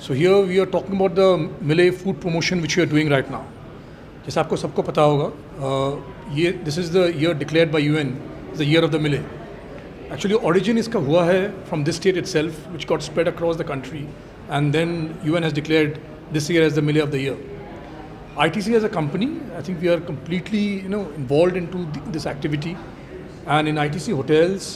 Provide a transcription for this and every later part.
So here we are talking about the Millet food promotion which we are doing right now. जैसे आपको सबको पता होगा, this is the year declared by UN, the year of the millet. Actually origin इसका हुआ है from this state itself, which got spread across the country, and then UN has declared this year as the millet of the year. ITC as a company, I think we are completely involved into this activity, and in ITC hotels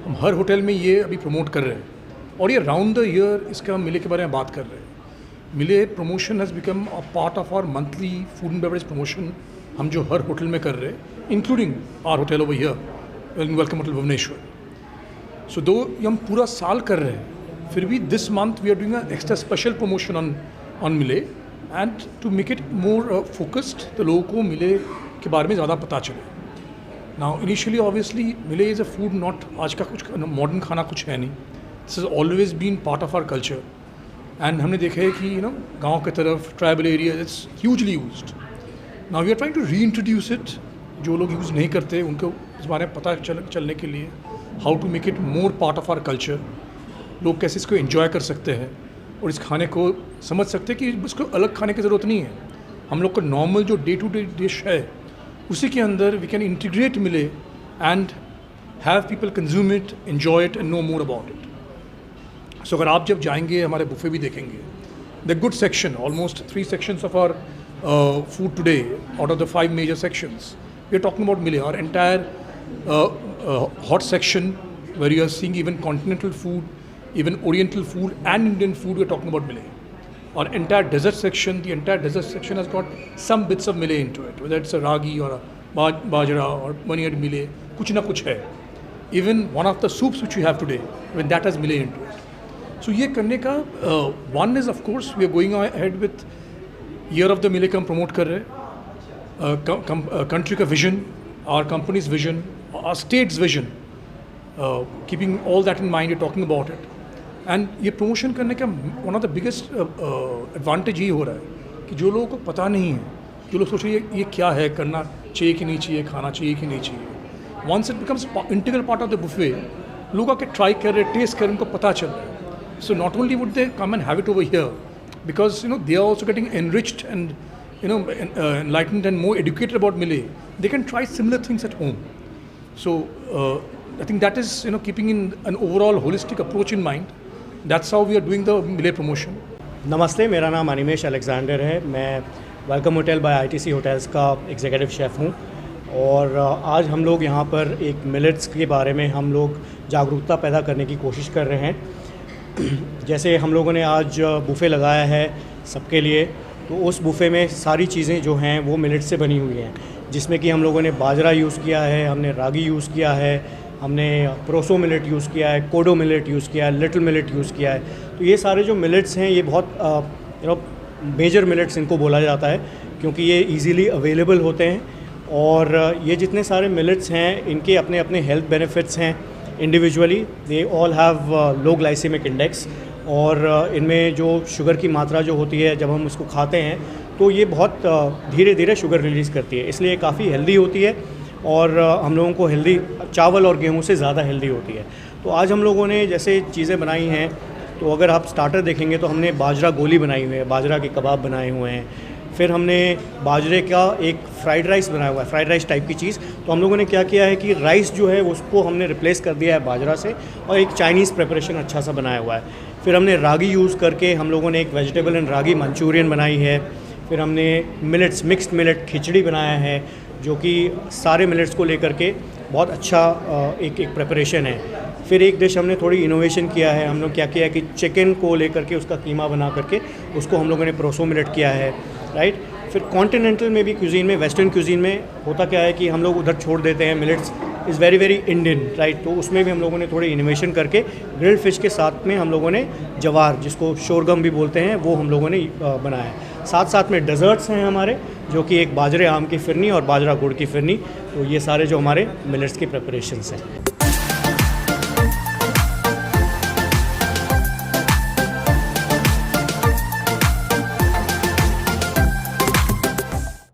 हम हर hotel में ये अभी promote कर रहे हैं और ये round the year इसका मिले के बारे में बात कर रहे हैं। Millet promotion has become a part of our monthly food and beverage promotion हम जो हर होटल में कर रहे हैं, including our hotel over here in welcome hotel Bhubaneswar. So दो ये हम पूरा साल कर रहे हैं, फिर भी this month we are doing a extra special promotion on millet and to make it more focused, तो लोगों को मिले के बारे में ज़्यादा पता चले। Now initially obviously millet is a food not, आज का कुछ मॉडर्न खाना कुछ है नहीं, this is always been part of our culture and हमने देखा है कि गांव की तरफ tribal area it's hugely used. Now we are trying to reintroduce it, जो लोग यूज़ नहीं करते उनको इस बारे में पता चलने के लिए, how to make it more part of our culture, लोग कैसे इसको एंजॉय कर सकते हैं और इस खाने को समझ सकते हैं कि इसको अलग खाने की ज़रूरत नहीं है। हम लोग का नॉर्मल जो डे टू डे डिश है उसी के अंदर we can integrate millet and have people consume it, enjoy it and know more about it. So अगर आप जब जाएंगे हमारे बुफे भी देखेंगे, the good section, almost 3 sections of our food today out of the 5 major sections, we are talking about Millet. Our entire hot section where you are seeing even continental food, even oriental food and Indian food, we are talking about Millet. Our entire desert section, the entire desert section has got some bits of Millet into it, whether it's a ragi or a bajra or maniad Millet, kuch na kuch hai. Even one of the soups which we have today, when that has Millet into it. So ये करने का one is of course we are going ahead with year of the Millet का हम promote कर रहे हैं, country का vision, our company's vision, our state's vision, keeping all that in mind, we're talking about it. And ये promotion करने का one of the biggest advantage ये हो रहा है कि जो लोगों को पता नहीं है, जो लोग सोच रहे हैं ये क्या है, करना चाहिए कि नहीं चाहिए, खाना चाहिए कि नहीं चाहिए, once it becomes integral part of the buffet, लोग आके ट्राई कर रहे, टेस्ट कर रहे, उनको पता चल रहा है। So not only would they come and have it over here, because they are also getting enriched and enlightened and more educated about Millet, they can try similar things at home. So I think that is keeping in an overall holistic approach in mind. That's how we are doing the Millet promotion. नमस्ते, मेरा नाम Animesh Alexander है। मैं welcome hotel by ITC hotels का executive chef हूँ और आज हम लोग यहाँ पर एक मिलेट्स के बारे में हम लोग जागरूकता पैदा करने की कोशिश कर रहे हैं। जैसे हम लोगों ने आज बुफ़े लगाया है सबके लिए, तो उस बुफ़े में सारी चीज़ें जो हैं वो मिलेट से बनी हुई हैं, जिसमें कि हम लोगों ने बाजरा यूज़ किया है, हमने रागी यूज़ किया है, हमने प्रोसो मिलेट यूज़ किया है, कोडो मिलेट यूज़ किया है, लिटिल मिलेट यूज़ किया है। तो ये सारे जो मिलेट्स हैं ये बहुत मेजर मिलेट्स इनको बोला जाता है, क्योंकि ये इजीली अवेलेबल होते हैं और ये जितने सारे मिलेट्स हैं इनके अपने अपने हेल्थ बेनिफिट्स हैं। Individually they all have low glycemic index और इनमें जो शुगर की मात्रा जो होती है जब हम इसको खाते हैं तो ये बहुत धीरे धीरे शुगर रिलीज़ करती है, इसलिए काफ़ी हेल्दी होती है और हम लोगों को हेल्दी चावल और गेहूं से ज़्यादा हेल्दी होती है। तो आज हम लोगों ने जैसे चीज़ें बनाई हैं, तो अगर आप स्टार्टर देखेंगे तो हमने बाजरा गोली बनाई हुई है, बाजरा के कबाब बनाए हुए हैं, फिर हमने बाजरे का एक फ्राइड राइस बनाया हुआ है, फ्राइड राइस टाइप की चीज़। तो हम लोगों ने क्या किया है कि राइस जो है उसको हमने रिप्लेस कर दिया है बाजरा से और एक चाइनीज़ प्रिपरेशन अच्छा सा बनाया हुआ है। फिर हमने रागी यूज़ करके हम लोगों ने एक वेजिटेबल एंड रागी मंचूरियन बनाई है। फिर हमने मिलेट्स, मिक्स्ड मिलेट खिचड़ी बनाया है, जो कि सारे मिलेट्स को लेकर के बहुत अच्छा एक प्रिपरेशन है। फिर एक डिश हमने थोड़ी इनोवेशन किया है, हम लोग क्या किया है कि चिकन को लेकर के उसका कीमा बना करके उसको हम लोगों ने प्रोसो मिलेट किया है, राइट। फिर कॉन्टिनेंटल में भी क्यूजीन में, वेस्टर्न क्यूजीन में होता क्या है कि हम लोग उधर छोड़ देते हैं, millets is very very Indian, right. तो उसमें भी हम लोगों ने थोड़ी इनोवेशन करके ग्रिल्ड फिश के साथ में हम लोगों ने जवार, जिसको शोरगम भी बोलते हैं, वो हम लोगों ने बनाया है। साथ साथ में डेजर्ट्स हैं हमारे, जो कि एक बाजरे आम की फिरनी और बाजरा गुड़ की फिरनी। तो ये सारे जो हमारे मिलेट्स के प्रिपरेशंस हैं।